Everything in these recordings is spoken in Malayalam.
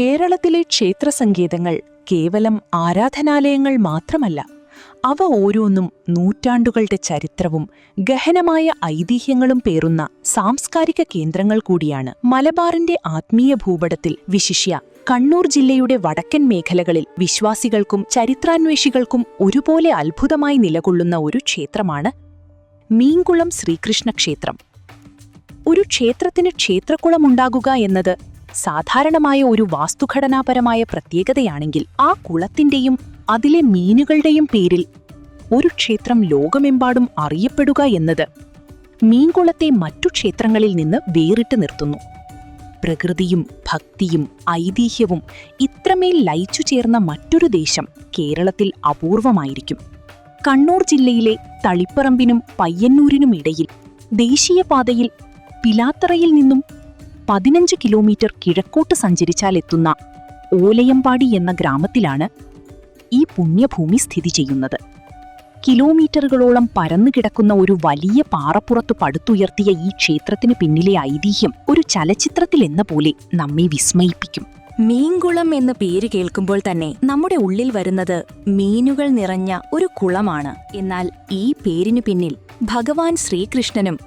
കേരളത്തിലെ ക്ഷേത്രസങ്കേതങ്ങൾ കേവലം ആരാധനാലയങ്ങൾ മാത്രമല്ല, അവ ഓരോന്നും നൂറ്റാണ്ടുകളുടെ ചരിത്രവും ഗഹനമായ ഐതിഹ്യങ്ങളും പേറുന്ന സാംസ്കാരിക കേന്ദ്രങ്ങൾ കൂടിയാണ്. മലബാറിന്റെ ആത്മീയ ഭൂപടത്തിൽ, വിശിഷ്യ കണ്ണൂർ ജില്ലയുടെ വടക്കൻ മേഖലകളിൽ മുവിശ്വാസികൾക്കും ചരിത്രാന്വേഷികൾക്കും ഒരുപോലെ അത്ഭുതമായി നിലകൊള്ളുന്ന ഒരു ക്ഷേത്രമാണ് മീങ്കുളം ശ്രീകൃഷ്ണ ക്ഷേത്രം. ഒരു ക്ഷേത്രത്തിന് ക്ഷേത്രക്കുളമുണ്ടാകുക എന്നത് സാധാരണമായ ഒരു വാസ്തുഘടനാപരമായ പ്രത്യേകതയാണെങ്കിൽ, ആ കുളത്തിന്റെയും അതിലെ മീനുകളുടെയും പേരിൽ ഒരു ക്ഷേത്രം ലോകമെമ്പാടും അറിയപ്പെടുക എന്നത് മീൻകുളത്തെ മറ്റു ക്ഷേത്രങ്ങളിൽ നിന്ന് വേറിട്ട് നിർത്തുന്നു. പ്രകൃതിയും ഭക്തിയും ഐതിഹ്യവും ഇത്രമേൽ ലയിച്ചു ചേർന്ന മറ്റൊരു ദേശം കേരളത്തിൽ അപൂർവമായിരിക്കും. കണ്ണൂർ ജില്ലയിലെ തളിപ്പറമ്പിനും പയ്യന്നൂരിനുമിടയിൽ ദേശീയപാതയിൽ പിലാത്തറയിൽ നിന്നും 15 കിലോമീറ്റർ കിഴക്കോട്ട് സഞ്ചരിച്ചാൽ എത്തുന്ന ഓലയമ്പാടി എന്ന ഗ്രാമത്തിലാണ് ഈ പുണ്യഭൂമി സ്ഥിതി ചെയ്യുന്നത്. കിലോമീറ്ററുകളോളം പരന്നുകിടക്കുന്ന ഒരു വലിയ പാറപ്പുറത്ത് പടുത്തുയർത്തിയ ഈ ക്ഷേത്രത്തിന് പിന്നിലെ ഐതിഹ്യം ഒരു ചലച്ചിത്രത്തിലെന്ന പോലെ നമ്മെ വിസ്മയിപ്പിക്കും. മീൻകുളം എന്ന പേര് കേൾക്കുമ്പോൾ തന്നെ നമ്മുടെ ഉള്ളിൽ വരുന്നത് മീനുകൾ നിറഞ്ഞ ഒരു കുളമാണ്. എന്നാൽ ഈ പേരിനു പിന്നിൽ ഭഗവാൻ ശ്രീകൃഷ്ണനും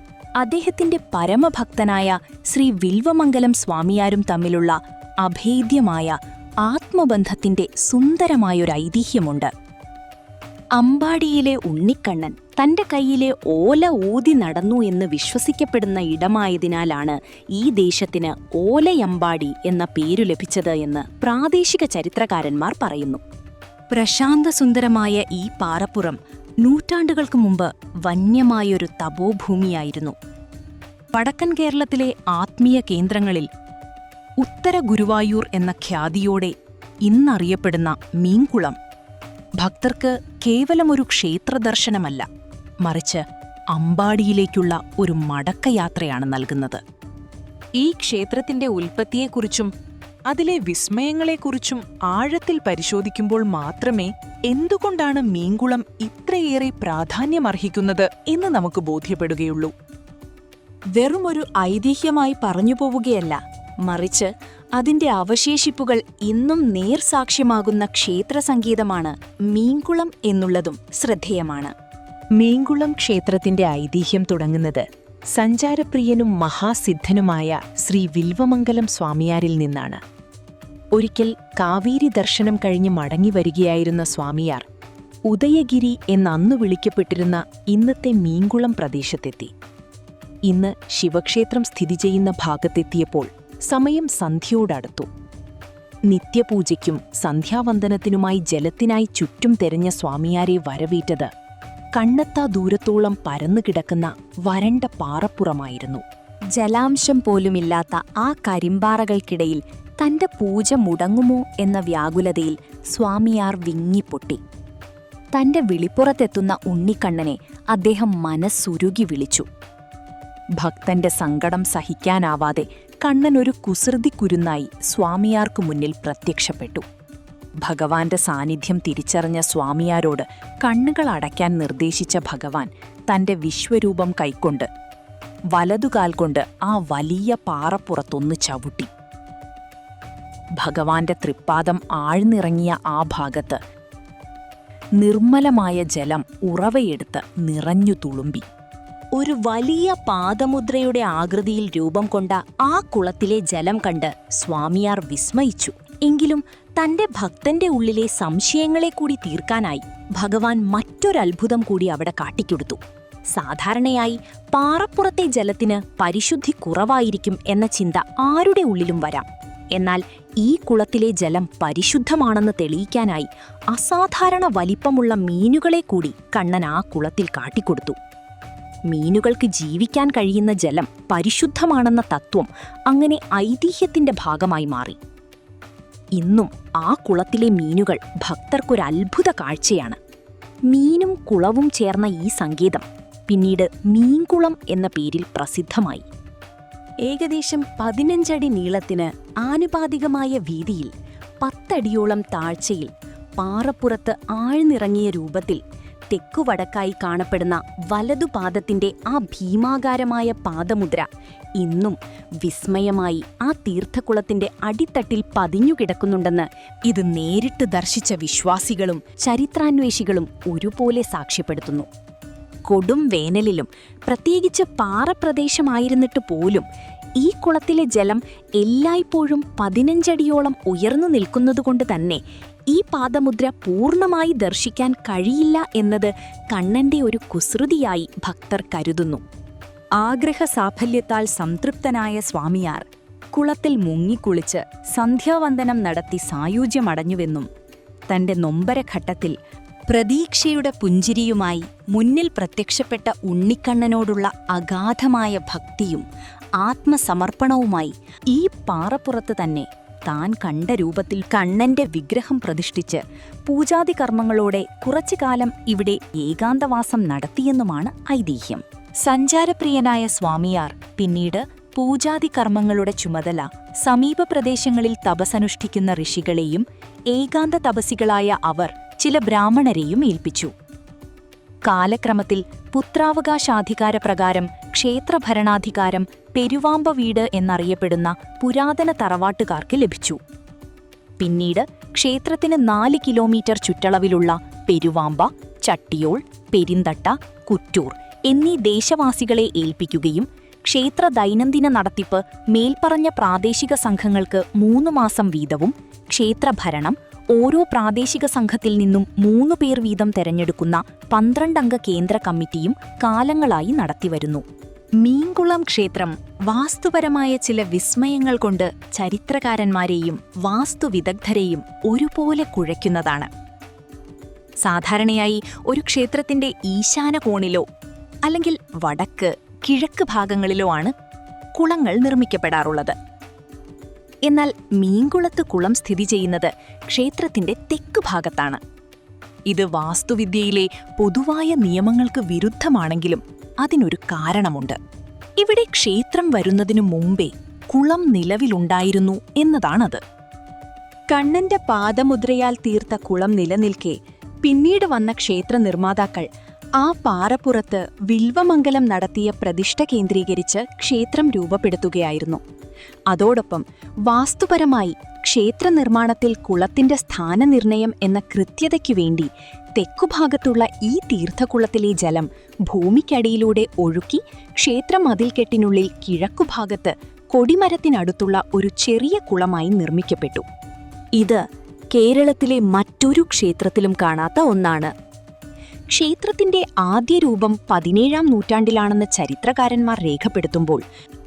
അദ്ദേഹത്തിന്റെ പരമഭക്തനായ ശ്രീ വിൽവമംഗലം സ്വാമിയാരും തമ്മിലുള്ള അഭേദ്യമായ ആത്മബന്ധത്തിന്റെ സുന്ദരമായൊരു ഐതിഹ്യമുണ്ട്. അമ്പാടിയിലെ ഉണ്ണിക്കണ്ണൻ തന്റെ കൈയിലെ ഓല ഊതി നടന്നു എന്ന് വിശ്വസിക്കപ്പെടുന്ന ഇടമായതിനാലാണ് ഈ ദേശത്തിന് ഓലയമ്പാടി എന്ന പേരു ലഭിച്ചത് എന്ന് പ്രാദേശിക ചരിത്രകാരന്മാർ പറയുന്നു. പ്രശാന്തസുന്ദരമായ ഈ പാറപ്പുറം നൂറ്റാണ്ടുകൾക്ക് മുമ്പ് വന്യമായൊരു തപോഭൂമിയായിരുന്നു. വടക്കൻ കേരളത്തിലെ ആത്മീയ കേന്ദ്രങ്ങളിൽ ഉത്തര ഗുരുവായൂർ എന്ന ഖ്യാതിയോടെ ഇന്നറിയപ്പെടുന്ന മീൻകുളം ഭക്തർക്ക് കേവലമൊരു ക്ഷേത്രദർശനമല്ല, മറിച്ച് അമ്പാടിയിലേക്കുള്ള ഒരു മടക്കയാത്രയാണ് നൽകുന്നത്. ഈ ക്ഷേത്രത്തിന്റെ ഉൽപ്പത്തിയെക്കുറിച്ചും അതിലെ വിസ്മയങ്ങളെക്കുറിച്ചും ആഴത്തിൽ പരിശോധിക്കുമ്പോൾ മാത്രമേ എന്തുകൊണ്ടാണ് മീൻകുളം ഇത്രയേറെ പ്രാധാന്യമർഹിക്കുന്നത് എന്ന് നമുക്ക് ബോധ്യപ്പെടുകയുള്ളൂ. വെറുമൊരു ഐതിഹ്യമായി പറഞ്ഞുപോവുകയല്ല, മറിച്ച് അതിന്റെ അവശേഷിപ്പുകൾ ഇന്നും നേർസാക്ഷ്യമാകുന്ന ക്ഷേത്രസംഗീതമാണ് മീൻകുളം എന്നുള്ളതും ശ്രദ്ധേയമാണ്. മീൻകുളം ക്ഷേത്രത്തിന്റെ ഐതിഹ്യം തുടങ്ങുന്നത് സഞ്ചാരപ്രിയനും മഹാസിദ്ധനുമായ ശ്രീ വിൽവമംഗലം സ്വാമിയാരിൽ നിന്നാണ്. ഒരിക്കൽ കാവേരി ദർശനം കഴിഞ്ഞ് മടങ്ങിവരികയായിരുന്ന സ്വാമിയാർ ഉദയഗിരി എന്നന്നു വിളിക്കപ്പെട്ടിരുന്ന ഇന്നത്തെ മീൻകുളം പ്രദേശത്തെത്തി. ഇന്ന് ശിവക്ഷേത്രം സ്ഥിതി ചെയ്യുന്ന ഭാഗത്തെത്തിയപ്പോൾ സമയം സന്ധ്യയോടടുത്തു. നിത്യപൂജയ്ക്കും സന്ധ്യാവന്ദനത്തിനുമായി ജലത്തിനായി ചുറ്റും തെരഞ്ഞ സ്വാമിയാരെ വരവേറ്റത് കണ്ണെത്താ ദൂരത്തോളം പരന്നുകിടക്കുന്ന വരണ്ട പാറപ്പുറമായിരുന്നു. ജലാംശം പോലുമില്ലാത്ത ആ കരിമ്പാറകൾക്കിടയിൽ തന്റെ പൂജ മുടങ്ങുമോ എന്ന വ്യാകുലതയിൽ സ്വാമിയാർ വിങ്ങിപ്പൊട്ടി. തന്റെ വിളിപ്പുറത്തെത്തുന്ന ഉണ്ണിക്കണ്ണനെ അദ്ദേഹം മനസ്സുരുകി വിളിച്ചു. ഭക്തന്റെ സങ്കടം സഹിക്കാനാവാതെ കണ്ണൻ ഒരു കുസൃതിക്കുരുന്നായി സ്വാമിയാർക്കു മുന്നിൽ പ്രത്യക്ഷപ്പെട്ടു. ഭഗവാന്റെ സാന്നിധ്യം തിരിച്ചറിഞ്ഞ സ്വാമിയാരോട് കണ്ണുകൾ അടയ്ക്കാൻ നിർദ്ദേശിച്ച ഭഗവാൻ തന്റെ വിശ്വരൂപം കൈക്കൊണ്ട് വലതുകാൽ കൊണ്ട് ആ വലിയ പാറപ്പുറത്തൊന്ന് ചവിട്ടി. ഭഗവാന്റെ തൃപ്പാദം ആഴ്ന്നിറങ്ങിയ ആ ഭാഗത്ത് നിർമ്മലമായ ജലം ഉറവയെടുത്ത് നിറഞ്ഞു തുളുമ്പി. ഒരു വലിയ പാദമുദ്രയുടെ ആകൃതിയിൽ രൂപം കൊണ്ട ആ കുളത്തിലെ ജലം കണ്ട് സ്വാമിയാർ വിസ്മയിച്ചു. എങ്കിലും തന്റെ ഭക്തന്റെ ഉള്ളിലെ സംശയങ്ങളെ കൂടി തീർക്കാനായി ഭഗവാൻ മറ്റൊരത്ഭുതം കൂടി അവിടെ കാട്ടിക്കൊടുത്തു. സാധാരണയായി പാറപ്പുറത്തെ ജലത്തിന് പരിശുദ്ധി കുറവായിരിക്കും എന്ന ചിന്ത ആരുടെ ഉള്ളിലും വരാം. എന്നാൽ ഈ കുളത്തിലെ ജലം പരിശുദ്ധമാണെന്ന് തെളിയിക്കാനായി അസാധാരണ വലിപ്പമുള്ള മീനുകളെ കൂടി കണ്ണൻ ആ കുളത്തിൽ കാട്ടിക്കൊടുത്തു. മീനുകൾക്ക് ജീവിക്കാൻ കഴിയുന്ന ജലം പരിശുദ്ധമാണെന്ന തത്വം അങ്ങനെ ഐതിഹ്യത്തിന്റെ ഭാഗമായി മാറി. ഇന്നും ആ കുളത്തിലെ മീനുകൾ ഭക്തർക്കൊരത്ഭുത കാഴ്ചയാണ്. മീനും കുളവും ചേർന്ന ഈ സങ്കേതം പിന്നീട് മീൻകുളം എന്ന പേരിൽ പ്രസിദ്ധമായി. ഏകദേശം 15 അടി നീളത്തിന് ആനുപാതികമായ വീതിയിൽ 10 അടിയോളം താഴ്ചയിൽ പാറപ്പുറത്ത് ആഴ്ന്നിറങ്ങിയ രൂപത്തിൽ തെക്കുവടക്കായി കാണപ്പെടുന്ന വലതുപാദത്തിന്റെ ആ ഭീമാകാരമായ പാദമുദ്ര ഇന്നും വിസ്മയമായി ആ തീർത്ഥക്കുളത്തിന്റെ അടിത്തട്ടിൽ പതിഞ്ഞുകിടക്കുന്നുണ്ടെന്ന് ഇത് നേരിട്ട് ദർശിച്ച വിശ്വാസികളും ചരിത്രാന്വേഷികളും ഒരുപോലെ സാക്ഷ്യപ്പെടുത്തുന്നു. കൊടും വേനലിലും പ്രത്യേകിച്ച് പാറപ്രദേശമായിരുന്നിട്ട് പോലും ഈ കുളത്തിലെ ജലം എല്ലായ്പ്പോഴും 15 അടിയോളം ഉയർന്നു നിൽക്കുന്നതുകൊണ്ട് തന്നെ ഈ പാദമുദ്ര പൂർണ്ണമായി ദർശിക്കാൻ കഴിയില്ല എന്നത് കണ്ണന്റെ ഒരു കുസൃതിയായി ഭക്തർ കരുതുന്നു. ആഗ്രഹസാഫല്യത്താൽ സംതൃപ്തനായ സ്വാമിയാർ കുളത്തിൽ മുങ്ങിക്കുളിച്ച് സന്ധ്യാവന്ദനം നടത്തി സായുജ്യമടഞ്ഞുവെന്നും തന്റെ നൊമ്പരഘട്ടത്തിൽ പ്രതീക്ഷയുടെ പുഞ്ചിരിയുമായി മുന്നിൽ പ്രത്യക്ഷപ്പെട്ട ഉണ്ണിക്കണ്ണനോടുള്ള അഗാധമായ ഭക്തിയും ആത്മസമർപ്പണവുമായി ഈ പാറപ്പുറത്ത് തന്നെ താൻ കണ്ട രൂപത്തിൽ കണ്ണന്റെ വിഗ്രഹം പ്രതിഷ്ഠിച്ച് പൂജാതി കർമ്മങ്ങളോടെ കുറച്ചുകാലം ഇവിടെ ഏകാന്തവാസം നടത്തിയെന്നുമാണ് ഐതിഹ്യം. സഞ്ചാരപ്രിയനായ സ്വാമിയാർ പിന്നീട് പൂജാതി കർമ്മങ്ങളുടെ ചുമതല സമീപ പ്രദേശങ്ങളിൽ തപസ്സനുഷ്ഠിക്കുന്ന ഋഷികളെയും ഏകാന്ത തപസ്സികളായ അവർ ചില ബ്രാഹ്മണരെയും ഏൽപ്പിച്ചു. കാലക്രമത്തിൽ പുത്രാവകാശാധികാരപ്രകാരം ക്ഷേത്രഭരണാധികാരം പെരുവാമ്പ വീട് എന്നറിയപ്പെടുന്ന പുരാതന തറവാട്ടുകാർക്ക് ലഭിച്ചു. പിന്നീട് ക്ഷേത്രത്തിന് 4 കിലോമീറ്റർ ചുറ്റളവിലുള്ള പെരുവാമ്പ, ചട്ടിയോൾ, പെരിന്തട്ട, കുറ്റൂർ എന്നീ ദേശവാസികളെ ഏൽപ്പിക്കുകയും ക്ഷേത്ര ദൈനംദിന നടത്തിപ്പ് മേൽപ്പറഞ്ഞ പ്രാദേശിക സംഘങ്ങൾക്ക് 3 മാസം വീതവും ക്ഷേത്രഭരണം ഓരോ പ്രാദേശിക സംഘത്തിൽ നിന്നും 3 പേർ വീതം തെരഞ്ഞെടുക്കുന്ന 12 അംഗ കേന്ദ്ര കമ്മിറ്റിയും കാലങ്ങളായി നടത്തിവരുന്നു. മീങ്കുളം ക്ഷേത്രം വാസ്തുപരമായ ചില വിസ്മയങ്ങൾ കൊണ്ട് ചരിത്രകാരന്മാരെയും വാസ്തുവിദഗ്ധരെയും ഒരുപോലെ കുഴയ്ക്കുന്നതാണ്. സാധാരണയായി ഒരു ക്ഷേത്രത്തിന്റെ ഈശാന കോണിലോ അല്ലെങ്കിൽ വടക്ക്, കിഴക്ക് ഭാഗങ്ങളിലോ ആണ് കുളങ്ങൾ നിർമ്മിക്കപ്പെടാറുള്ളത്. എന്നാൽ മീങ്കുളത്ത് കുളം സ്ഥിതി ചെയ്യുന്നത് ക്ഷേത്രത്തിന്റെ തെക്ക് ഭാഗത്താണ്. ഇത് വാസ്തുവിദ്യയിലെ പൊതുവായ നിയമങ്ങൾക്ക് വിരുദ്ധമാണെങ്കിലും അതിനൊരു കാരണമുണ്ട്. ഇവിടെ ക്ഷേത്രം വരുന്നതിനു മുമ്പേ കുളം നിലവിലുണ്ടായിരുന്നു എന്നതാണത്. കണ്ണന്റെ പാദമുദ്രയാൽ തീർത്ത കുളം നിലനിൽക്കെ പിന്നീട് വന്ന ക്ഷേത്ര നിർമ്മാതാക്കൾ ആ പാറപ്പുറത്ത് വിൽവമംഗലം നടത്തിയ പ്രതിഷ്ഠ കേന്ദ്രീകരിച്ച് ക്ഷേത്രം രൂപപ്പെടുത്തുകയായിരുന്നു. അതോടൊപ്പം വാസ്തുപരമായി ക്ഷേത്ര നിർമ്മാണത്തിൽ കുളത്തിന്റെ സ്ഥാനനിർണയം എന്ന കൃത്യതയ്ക്കു വേണ്ടി തെക്കുഭാഗത്തുള്ള ഈ തീർത്ഥക്കുളത്തിലെ ജലം ഭൂമിക്കടിയിലൂടെ ഒഴുക്കി ക്ഷേത്രമതിൽക്കെട്ടിനുള്ളിൽ കിഴക്കുഭാഗത്ത് കൊടിമരത്തിനടുത്തുള്ള ഒരു ചെറിയ കുളമായി നിർമ്മിക്കപ്പെട്ടു. ഇത് കേരളത്തിലെ മറ്റൊരു ക്ഷേത്രത്തിലും കാണാത്ത ഒന്നാണ്. ക്ഷേത്രത്തിന്റെ ആദ്യ രൂപം 17-ാം നൂറ്റാണ്ടിലാണെന്ന് ചരിത്രകാരന്മാർ രേഖപ്പെടുത്തുമ്പോൾ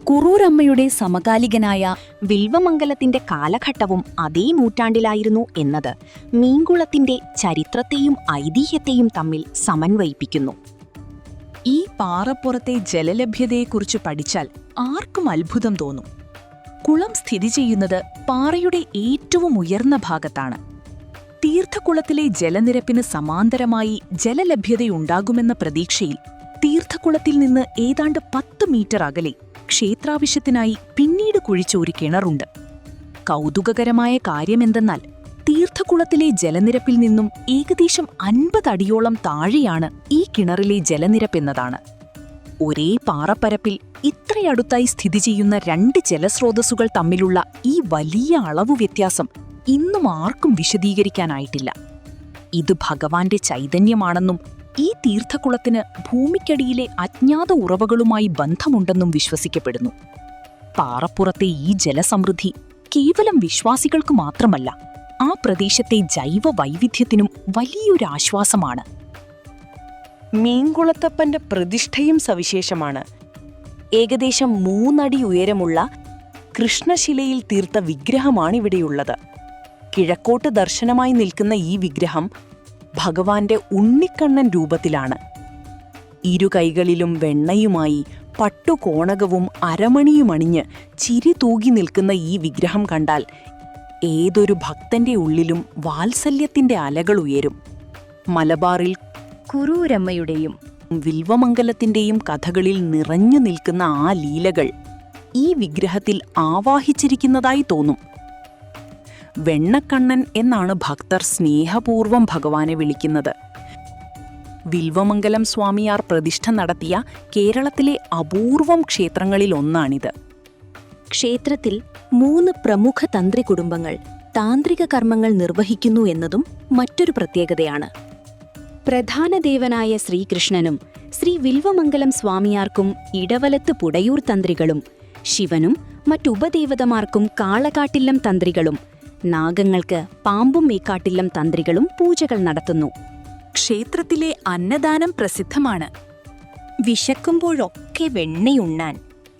കുറൂരമ്മയുടെ സമകാലികനായ വിൽവമംഗലത്തിന്റെ കാലഘട്ടവും അതേ നൂറ്റാണ്ടിലായിരുന്നു എന്നത് മീങ്കുളത്തിന്റെ ചരിത്രത്തെയും ഐതിഹ്യത്തെയും തമ്മിൽ സമന്വയിപ്പിക്കുന്നു. ഈ പാറപ്പുറത്തെ ജലലഭ്യതയെക്കുറിച്ച് പഠിച്ചാൽ ആർക്കും അത്ഭുതം തോന്നും. കുളം സ്ഥിതി ചെയ്യുന്നത് പാറയുടെ ഏറ്റവും ഉയർന്ന ഭാഗത്താണ്. തീർത്ഥക്കുളത്തിലെ ജലനിരപ്പിന് സമാന്തരമായി ജലലഭ്യതയുണ്ടാകുമെന്ന പ്രതീക്ഷയിൽ തീർത്ഥക്കുളത്തിൽ നിന്ന് ഏതാണ്ട് 10 മീറ്റർ അകലെ ക്ഷേത്രാവശ്യത്തിനായി പിന്നീട് കുഴിച്ചൊരു കിണറുണ്ട്. കൗതുകകരമായ കാര്യമെന്തെന്നാൽ തീർത്ഥക്കുളത്തിലെ ജലനിരപ്പിൽ നിന്നും ഏകദേശം 50 അടിയോളം താഴെയാണ് ഈ കിണറിലെ ജലനിരപ്പെന്നതാണ്. ഒരേ പാറപ്പരപ്പിൽ ഇത്രയടുത്തായി സ്ഥിതി ചെയ്യുന്ന 2 ജലസ്രോതസ്സുകൾ തമ്മിലുള്ള ഈ വലിയ അളവു വ്യത്യാസം ഇന്നും ആർക്കും വിശദീകരിക്കാനായിട്ടില്ല. ഇത് ഭഗവാന്റെ ചൈതന്യമാണെന്നും ഈ തീർത്ഥക്കുളത്തിന് ഭൂമിക്കടിയിലെ അജ്ഞാത ഉറവകളുമായി ബന്ധമുണ്ടെന്നും വിശ്വസിക്കപ്പെടുന്നു. പാറപ്പുറത്തെ ഈ ജലസമൃദ്ധി കേവലം വിശ്വാസികൾക്ക് മാത്രമല്ല, ആ പ്രദേശത്തെ ജൈവ വൈവിധ്യത്തിനും വലിയൊരാശ്വാസമാണ്. മീങ്കുളത്തപ്പന്റെ പ്രതിഷ്ഠയും സവിശേഷമാണ്. ഏകദേശം 3 അടി ഉയരമുള്ള കൃഷ്ണശിലയിൽ തീർത്ത വിഗ്രഹമാണിവിടെയുള്ളത്. കിഴക്കോട്ട് ദർശനമായി നിൽക്കുന്ന ഈ വിഗ്രഹം ഭഗവാന്റെ ഉണ്ണിക്കണ്ണൻ രൂപത്തിലാണ്. ഇരു കൈകളിലും വെണ്ണയുമായി പട്ടുകോണകവും അരമണിയുമണിഞ്ഞ് ചിരി തൂകി നിൽക്കുന്ന ഈ വിഗ്രഹം കണ്ടാൽ ഏതൊരു ഭക്തന്റെ ഉള്ളിലും വാത്സല്യത്തിന്റെ അലകൾ ഉയരും. മലബാറിൽ കുറൂരമ്മയുടെയും വിൽവമംഗലത്തിന്റെയും കഥകളിൽ നിറഞ്ഞു നിൽക്കുന്ന ആ ലീലകൾ ഈ വിഗ്രഹത്തിൽ ആവാഹിച്ചിരിക്കുന്നതായി തോന്നും. വെണ്ണക്കണ്ണൻ എന്നാണ് ഭക്തർ സ്നേഹപൂർവ്വം ഭഗവാനെ വിളിക്കുന്നത്. വിൽവമംഗലം സ്വാമിയാർ പ്രതിഷ്ഠ നടത്തിയ കേരളത്തിലെ അപൂർവം ക്ഷേത്രങ്ങളിലൊന്നാണിത്. ക്ഷേത്രത്തിൽ 3 പ്രമുഖ തന്ത്രി കുടുംബങ്ങൾ താന്ത്രിക കർമ്മങ്ങൾ നിർവഹിക്കുന്നു എന്നതും മറ്റൊരു പ്രത്യേകതയാണ്. പ്രധാന ദേവനായ ശ്രീകൃഷ്ണനും ശ്രീ വിൽവമംഗലം സ്വാമിയാർക്കും ഇടവലത്ത് പുടയൂർ തന്ത്രികളും, ശിവനും മറ്റുപദേവതമാർക്കും കാളകാട്ടില്ലം തന്ത്രികളും, നാഗങ്ങൾക്ക് പാമ്പും മേക്കാട്ടില്ലം തന്ത്രികളും പൂജകൾ നടത്തുന്നു. ക്ഷേത്രത്തിലെ അന്നദാനം പ്രസിദ്ധമാണ്. വിശക്കുമ്പോഴൊക്കെ വെണ്ണയുണ്ണാൻ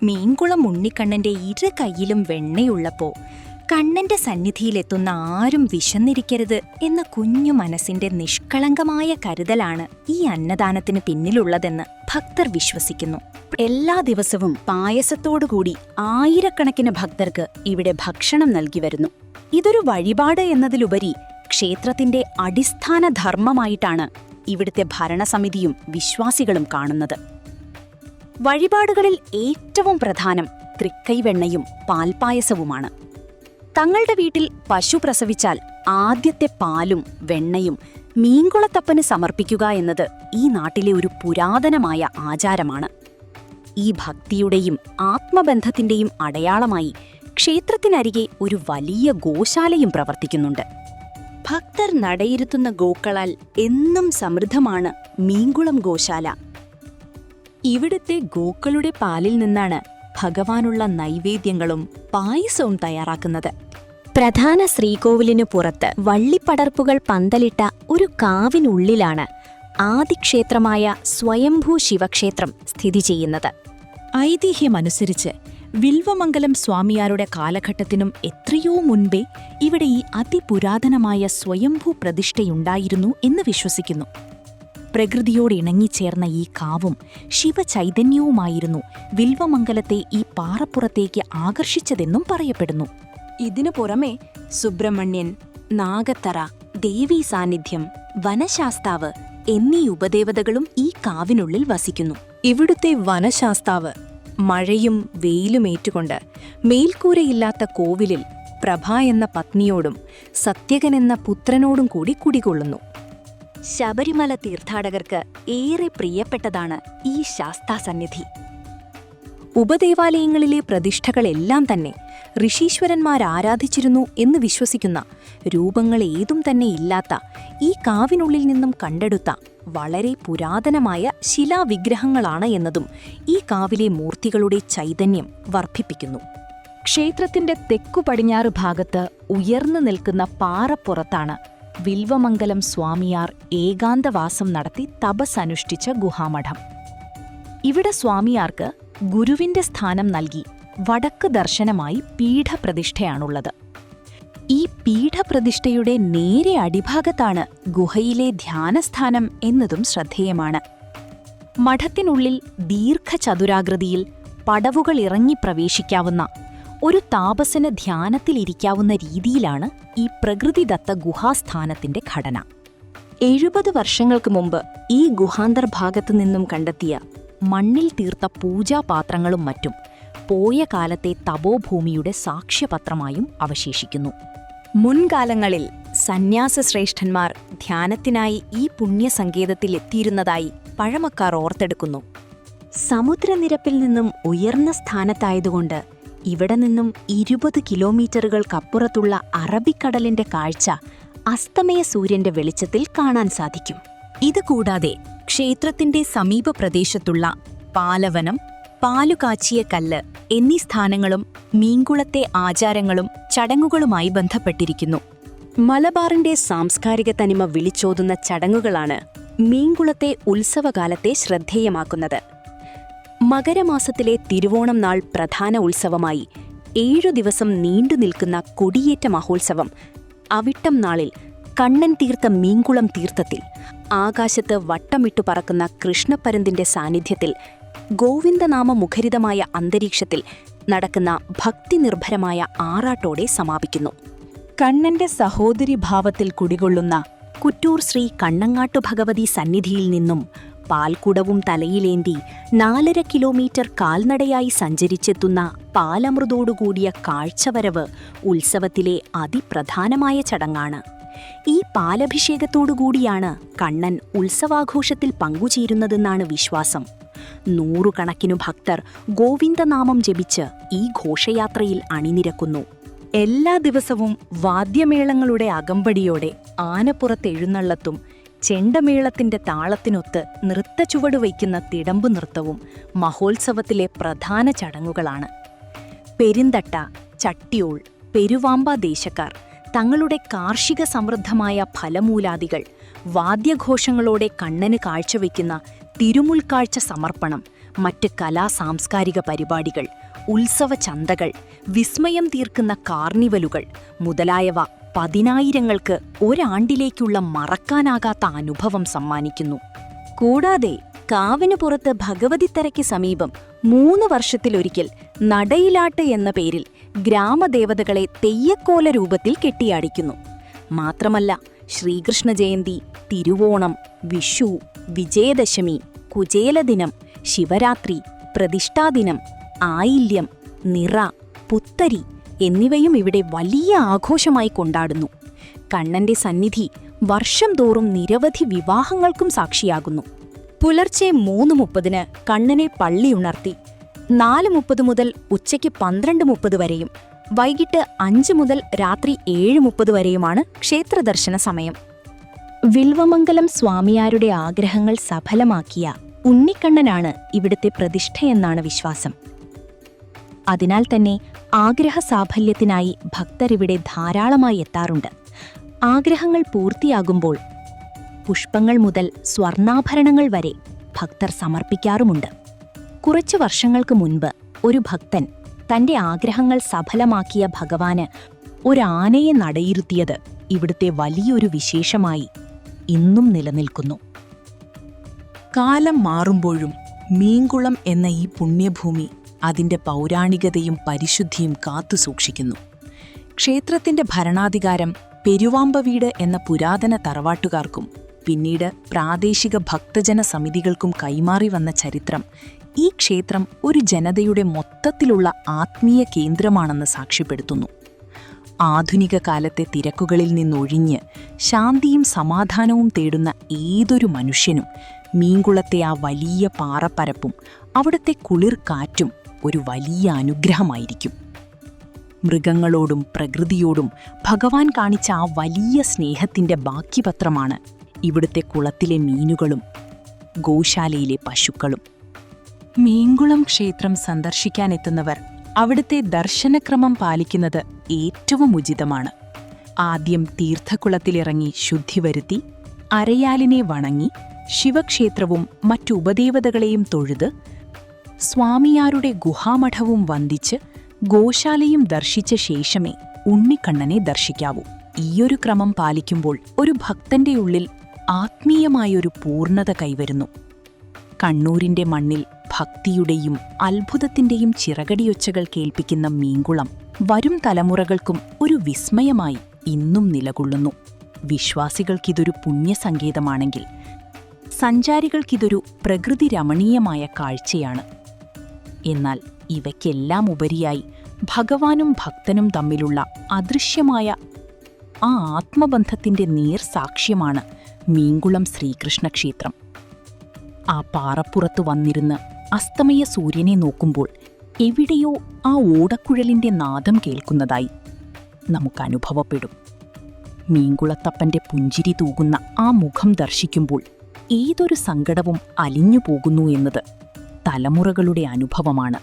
മീൻകുളം ഉണ്ണിക്കണ്ണന്റെ 2 കൈയിലും വെണ്ണയുള്ളപ്പോ കണ്ണന്റെ സന്നിധിയിലെത്തുന്ന ആരും വിശന്നിരിക്കരുത് എന്ന കുഞ്ഞു മനസ്സിന്റെ നിഷ്കളങ്കമായ കരുതലാണ് ഈ അന്നദാനത്തിന് പിന്നിലുള്ളതെന്ന് ഭക്തർ വിശ്വസിക്കുന്നു. എല്ലാ ദിവസവും പായസത്തോടുകൂടി ആയിരക്കണക്കിന് ഭക്തർക്ക് ഇവിടെ ഭക്ഷണം നൽകി വരുന്നു. ഇതൊരു വഴിപാട് എന്നതിലുപരി ക്ഷേത്രത്തിന്റെ അടിസ്ഥാന ധർമ്മമായിട്ടാണ് ഇവിടുത്തെ ഭരണസമിതിയും വിശ്വാസികളും കാണുന്നത്. വഴിപാടുകളിൽ ഏറ്റവും പ്രധാനം തൃക്കൈവെണ്ണയും പാൽപ്പായസവുമാണ്. തങ്ങളുടെ വീട്ടിൽ പശു പ്രസവിച്ചാൽ ആദ്യത്തെ പാലും വെണ്ണയും മീൻകുളത്തപ്പന് സമർപ്പിക്കുക എന്നത് ഈ നാട്ടിലെ ഒരു പുരാതനമായ ആചാരമാണ്. ഈ ഭക്തിയുടെയും ആത്മബന്ധത്തിന്റെയും അടയാളമായി ക്ഷേത്രത്തിനരികെ ഒരു വലിയ ഗോശാലയും പ്രവർത്തിക്കുന്നുണ്ട്. ഭക്തർ നടയിരുത്തുന്ന ഗോക്കളാൽ എന്നും സമൃദ്ധമാണ് മീൻകുളം ഗോശാല. ഇവിടുത്തെ ഗോക്കളുടെ പാലിൽ നിന്നാണ് ഭഗവാനുള്ള നൈവേദ്യങ്ങളും പായസവും തയ്യാറാക്കുന്നത്. പ്രധാന ശ്രീകോവിലിനു പുറത്ത് വള്ളിപ്പടർപ്പുകൾ പന്തലിട്ട ഒരു കാവിനുള്ളിലാണ് ആദിക്ഷേത്രമായ സ്വയംഭൂ ശിവക്ഷേത്രം സ്ഥിതി ചെയ്യുന്നത്. ഐതിഹ്യമനുസരിച്ച് വിൽവമംഗലം സ്വാമിയാരുടെ കാലഘട്ടത്തിനും എത്രയോ മുൻപേ ഇവിടെ ഈ അതിപുരാതനമായ സ്വയംഭൂ പ്രതിഷ്ഠയുണ്ടായിരുന്നു എന്ന് വിശ്വസിക്കുന്നു. പ്രകൃതിയോട് ഇണങ്ങിച്ചേർന്ന ഈ കാവും ശിവചൈതന്യവുമായിരുന്നു വിൽവമംഗലത്തെ ഈ പാറപ്പുറത്തേക്ക് ആകർഷിച്ചതെന്നും പറയപ്പെടുന്നു. ഇതിനു പുറമെ സുബ്രഹ്മണ്യൻ, നാഗത്തറ, ദേവീ സാന്നിധ്യം, വനശാസ്താവ് എന്നീ ഉപദേവതകളും ഈ കാവിനുള്ളിൽ വസിക്കുന്നു. ഇവിടുത്തെ വനശാസ്താവ് മഴയും വെയിലുമേറ്റുകൊണ്ട് മേൽക്കൂരയില്ലാത്ത കോവിലിൽ പ്രഭ എന്ന പത്നിയോടും സത്യകനെന്ന പുത്രനോടും കൂടി കുടികൊള്ളുന്നു. ശബരിമല തീർത്ഥാടകർക്ക് ഏറെ പ്രിയപ്പെട്ടതാണ് ഈ ശാസ്താസന്നിധി. ഉപദേവാലയങ്ങളിലെ പ്രതിഷ്ഠകളെല്ലാം തന്നെ ഋഷീശ്വരന്മാരാരാധിച്ചിരുന്നു എന്ന് വിശ്വസിക്കുന്ന രൂപങ്ങൾ ഏതും തന്നെ ഇല്ലാത്ത ഈ കാവിനുള്ളിൽ നിന്നും കണ്ടെടുത്ത വളരെ പുരാതനമായ ശിലാവിഗ്രഹങ്ങളാണ് എന്നതും ഈ കാവിലെ മൂർത്തികളുടെ ചൈതന്യം വർദ്ധിപ്പിക്കുന്നു. ക്ഷേത്രത്തിന്റെ തെക്കു-പടിഞ്ഞാറ് ഭാഗത്ത് ഉയർന്നു നിൽക്കുന്ന പാറപ്പുറത്താണ് വിൽവമംഗലം സ്വാമിയാർ ഏകാന്തവാസം നടത്തി തപസ്സനുഷ്ഠിച്ച ഗുഹാമഠം. ഇവിടെ സ്വാമിയാർക്ക് ഗുരുവിന്റെ സ്ഥാനം നൽകി വടക്ക് ദർശനമായി പീഠപ്രതിഷ്ഠയാണുള്ളത്. ഈ പീഠപ്രതിഷ്ഠയുടെ നേരെ അടിഭാഗത്താണ് ഗുഹയിലെ ധ്യാനസ്ഥാനം എന്നതും ശ്രദ്ധേയമാണ്. മഠത്തിനുള്ളിൽ ദീർഘചതുരാകൃതിയിൽ പടവുകൾ ഇറങ്ങി പ്രവേശിക്കാവുന്ന ഒരു താപസന് ധ്യാനത്തിലിരിക്കാവുന്ന രീതിയിലാണ് ഈ പ്രകൃതിദത്ത ഗുഹാസ്ഥാനത്തിന്റെ ഘടന. 70 വർഷങ്ങൾക്ക് മുമ്പ് ഈ ഗുഹാന്തർഭാഗത്തു നിന്നും കണ്ടെത്തിയ മണ്ണിൽ തീർത്ത പൂജാപാത്രങ്ങളും മറ്റും പോയ കാലത്തെ തപോഭൂമിയുടെ സാക്ഷ്യപത്രമായും അവശേഷിക്കുന്നു. മുൻകാലങ്ങളിൽ സന്യാസശ്രേഷ്ഠന്മാർ ധ്യാനത്തിനായി ഈ പുണ്യസങ്കേതത്തിലെത്തിയിരുന്നതായി പഴമക്കാർ ഓർത്തെടുക്കുന്നു. സമുദ്രനിരപ്പിൽ നിന്നും ഉയർന്ന സ്ഥാനത്തായതുകൊണ്ട് ഇവിടെ നിന്നും 20 കിലോമീറ്ററുകൾക്കപ്പുറത്തുള്ള അറബിക്കടലിന്റെ കാഴ്ച അസ്തമയ സൂര്യന്റെ വെളിച്ചത്തിൽ കാണാൻ സാധിക്കും. ഇതുകൂടാതെ ക്ഷേത്രത്തിന്റെ സമീപ പ്രദേശത്തുള്ള പാലവനം, പാലുകാച്ചിയ കല്ല് എന്നീ സ്ഥാനങ്ങളും മീൻകുളത്തെ ആചാരങ്ങളും ചടങ്ങുകളുമായി ബന്ധപ്പെട്ടിരിക്കുന്നു. മലബാറിന്റെ സാംസ്കാരിക തനിമ വിളിച്ചോതുന്ന ചടങ്ങുകളാണ് മീൻകുളത്തെ ഉത്സവകാലത്തെ ശ്രദ്ധേയമാക്കുന്നത്. മകരമാസത്തിലെ തിരുവോണം നാൾ പ്രധാന ഉത്സവമായി 7 ദിവസം നീണ്ടുനിൽക്കുന്ന കൊടിയേറ്റ മഹോത്സവം അവിട്ടം നാളിൽ കണ്ണൻ തീർത്ത മീൻകുളം തീർത്ഥത്തിൽ ആകാശത്ത് വട്ടമിട്ടു പറക്കുന്ന കൃഷ്ണപ്പരുന്തിന്റെ സാന്നിധ്യത്തിൽ ഗോവിന്ദനാമ മുഖരിതമായ അന്തരീക്ഷത്തിൽ നടക്കുന്ന ഭക്തിനിർഭരമായ ആറാട്ടോടെ സമാപിക്കുന്നു. കണ്ണന്റെ സഹോദരിഭാവത്തിൽ കുടികൊള്ളുന്ന കുറ്റൂർ ശ്രീ കണ്ണങ്ങാട്ടു ഭഗവതി സന്നിധിയിൽ നിന്നും പാൽക്കുടവും തലയിലേന്തി 4.5 കിലോമീറ്റർ കാൽനടയായി സഞ്ചരിച്ചെത്തുന്ന പാലമൃതോടുകൂടിയ കാഴ്ചവരവ് ഉത്സവത്തിലെ അതിപ്രധാനമായ ചടങ്ങാണ്. ഈ പാലഭിഷേകത്തോടുകൂടിയാണ് കണ്ണൻ ഉത്സവാഘോഷത്തിൽ പങ്കുചേരുന്നതെന്നാണ് വിശ്വാസം. നൂറുകണക്കിനു ഭക്തർ ഗോവിന്ദനാമം ജപിച്ച് ഈ ഘോഷയാത്രയിൽ അണിനിരക്കുന്നു. എല്ലാ ദിവസവും വാദ്യമേളങ്ങളുടെ അകമ്പടിയോടെ ആനപ്പുറത്തെഴുന്നള്ളത്തും ചെണ്ടമേളത്തിന്റെ താളത്തിനൊത്ത് നൃത്തച്ചുവട് വയ്ക്കുന്ന തിടമ്പു നൃത്തവും മഹോത്സവത്തിലെ പ്രധാന ചടങ്ങുകളാണ്. പെരിന്തട്ട, ചട്ടിയോൾ, പെരുവാമ്പ ദേശക്കാർ തങ്ങളുടെ കാർഷിക സമൃദ്ധമായ ഫലമൂലാദികൾ വാദ്യഘോഷങ്ങളോടെ കണ്ണന് കാഴ്ചവെക്കുന്ന തിരുമുൽക്കാഴ്ച സമർപ്പണം, മറ്റ് സാംസ്കാരിക പരിപാടികൾ, ഉത്സവ ചന്തകൾ, വിസ്മയം തീർക്കുന്ന കാർണിവലുകൾ മുതലായവ പതിനായിരങ്ങൾക്ക് ഒരാണ്ടിലേക്കുള്ള മറക്കാനാകാത്ത അനുഭവം സമ്മാനിക്കുന്നു. കൂടാതെ കാവിനു പുറത്ത് ഭഗവതിത്തറയ്ക്ക് സമീപം 3 വർഷത്തിലൊരിക്കൽ നടയിലാട്ട് എന്ന പേരിൽ ഗ്രാമദേവതകളെ തെയ്യക്കോല രൂപത്തിൽ കെട്ടിയാടിക്കുന്നു. മാത്രമല്ല, ശ്രീകൃഷ്ണ ജയന്തി, തിരുവോണം, വിഷു, വിജയദശമി, കുചേലദിനം, ശിവരാത്രി, പ്രതിഷ്ഠാദിനം, ആയില്യം, നിറ, പുത്തരി എന്നിവയും ഇവിടെ വലിയ ആഘോഷമായി കൊണ്ടാടുന്നു. കണ്ണന്റെ സന്നിധി വർഷം തോറും നിരവധി വിവാഹങ്ങൾക്കും സാക്ഷിയാകുന്നു. പുലർച്ചെ 3:30 കണ്ണനെ പള്ളിയുണർത്തി 4:30 മുതൽ ഉച്ചയ്ക്ക് 12:30 വരെയും വൈകിട്ട് 5 മുതൽ രാത്രി 7:30 വരെയുമാണ് ക്ഷേത്രദർശന സമയം. വിൽവമംഗലം സ്വാമിയാരുടെ ആഗ്രഹങ്ങൾ സഫലമാക്കിയ ഉണ്ണിക്കണ്ണനാണ് ഇവിടുത്തെ പ്രതിഷ്ഠയെന്നാണ് വിശ്വാസം. അതിനാൽ തന്നെ ആഗ്രഹസാഫല്യത്തിനായി ഭക്തരിവിടെ ധാരാളമായി എത്താറുണ്ട്. ആഗ്രഹങ്ങൾ പൂർത്തിയാകുമ്പോൾ പുഷ്പങ്ങൾ മുതൽ സ്വർണ്ണാഭരണങ്ങൾ വരെ ഭക്തർ സമർപ്പിക്കാറുമുണ്ട്. കുറച്ചു വർഷങ്ങൾക്ക് മുൻപ് ഒരു ഭക്തൻ തന്റെ ആഗ്രഹങ്ങൾ സഫലമാക്കിയ ഭഗവാന് ഒരാനയെ നടയിരുത്തിയത് ഇവിടുത്തെ വലിയൊരു വിശേഷമായി ഇന്നും നിലനിൽക്കുന്നു. കാലം മാറുമ്പോഴും മീങ്കുളം എന്ന ഈ പുണ്യഭൂമി അതിന്റെ പൗരാണികതയും പരിശുദ്ധിയും കാത്തുസൂക്ഷിക്കുന്നു. ക്ഷേത്രത്തിന്റെ ഭരണാധികാരം പെരുവാമ്പവീട് എന്ന പുരാതന തറവാട്ടുകാർക്കും പിന്നീട് പ്രാദേശിക ഭക്തജന സമിതികൾക്കും കൈമാറി വന്ന ചരിത്രം ഈ ക്ഷേത്രം ഒരു ജനതയുടെ മൊത്തത്തിലുള്ള ആത്മീയ കേന്ദ്രമാണെന്ന് സാക്ഷ്യപ്പെടുത്തുന്നു. ആധുനിക കാലത്തെ തിരക്കുകളിൽ നിന്നൊഴിഞ്ഞ് ശാന്തിയും സമാധാനവും തേടുന്ന ഏതൊരു മനുഷ്യനും മീങ്കുളത്തെ ആ വലിയ പാറപ്പരപ്പും അവിടുത്തെ കുളിർ കാറ്റും ഒരു വലിയ അനുഗ്രഹമായിരിക്കും. മൃഗങ്ങളോടും പ്രകൃതിയോടും ഭഗവാൻ കാണിച്ച ആ വലിയ സ്നേഹത്തിന്റെ ബാക്കിപത്രമാണ് ഇവിടുത്തെ കുളത്തിലെ മീനുകളും ഗോശാലയിലെ പശുക്കളും. മീങ്കുളം ക്ഷേത്രം സന്ദർശിക്കാനെത്തുന്നവർ അവിടുത്തെ ദർശനക്രമം പാലിക്കുന്നത് ഏറ്റവും ഉചിതമാണ്. ആദ്യം തീർത്ഥക്കുളത്തിലിറങ്ങി ശുദ്ധി വരുത്തി അരയാലിനെ വണങ്ങി ശിവക്ഷേത്രവും മറ്റു ഉപദേവതകളെയും തൊഴുത് സ്വാമിയാരുടെ ഗുഹാമഠവും വന്ദിച്ച് ഗോശാലയും ദർശിച്ച ശേഷമേ ഉണ്ണിക്കണ്ണനെ ദർശിക്കാവൂ. ഈയൊരു ക്രമം പാലിക്കുമ്പോൾ ഒരു ഭക്തന്റെ ഉള്ളിൽ ആത്മീയമായൊരു പൂർണ്ണത കൈവരുന്നു. കണ്ണൂരിന്റെ മണ്ണിൽ ഭക്തിയുടെയും അത്ഭുതത്തിന്റെയും ചിറകടിയൊച്ചകൾ കേൾപ്പിക്കുന്ന മീങ്കുളം വരും തലമുറകൾക്കും ഒരു വിസ്മയമായി ഇന്നും നിലകൊള്ളുന്നു. വിശ്വാസികൾക്കിതൊരു പുണ്യസങ്കേതമാണെങ്കിൽ സഞ്ചാരികൾക്കിതൊരു പ്രകൃതി രമണീയമായ കാഴ്ചയാണ്. എന്നാൽ ഇവയ്ക്കെല്ലാം ഉപരിയായി ഭഗവാനും ഭക്തനും തമ്മിലുള്ള അദൃശ്യമായ ആ ആത്മബന്ധത്തിന്റെ നേർസാക്ഷ്യമാണ് മീങ്കുളം ശ്രീകൃഷ്ണ ക്ഷേത്രം. ആ പാറപ്പുറത്തു വന്നിരുന്ന് അസ്തമയ സൂര്യനെ നോക്കുമ്പോൾ എവിടെയോ ആ ഓടക്കുഴലിന്റെ നാദം കേൾക്കുന്നതായി നമുക്കനുഭവപ്പെടും. മീങ്കുളത്തപ്പന്റെ പുഞ്ചിരി തൂകുന്ന ആ മുഖം ദർശിക്കുമ്പോൾ ഏതൊരു സങ്കടവും അലിഞ്ഞു പോകുന്നു എന്നത് തലമുറകളുടെ അനുഭവമാണ്.